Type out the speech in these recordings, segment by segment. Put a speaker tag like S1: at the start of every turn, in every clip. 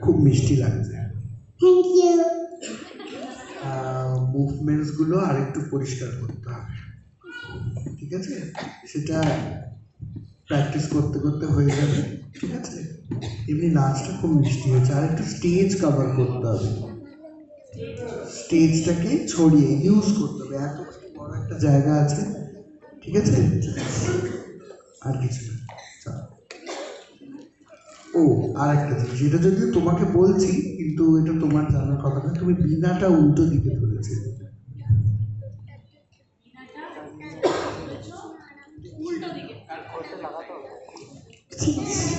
S1: খুব মিষ্টি লাগছে।
S2: Thank you.
S1: মুভমেন্টস গুলো আরেকটু পরিষ্কার করতে হবে, ঠিক আছে? সেটা প্র্যাকটিস করতে করতে হয়ে যাবে, ঠিক আছে? এমনি নাচটা খুব মিষ্টি হয়েছে, আর একটু স্টেজ কভার করতে হবে, স্টেজটাকে ছড়িয়ে ইউজ করতে হবে, এত বড় একটা জায়গা আছে, ঠিক আছে? আর কিছু না। ও, আর একটা জিনিস, এটা যদিও তোমাকে বলছি, কিন্তু এটা তোমার জানার কথা না, তুমি বিনাটা উল্টো দিকে ধরেছে।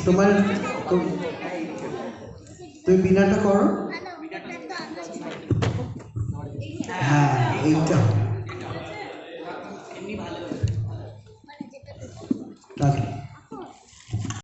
S1: তোমার তুমি বিনাটা করো। হ্যাঁ, এইটা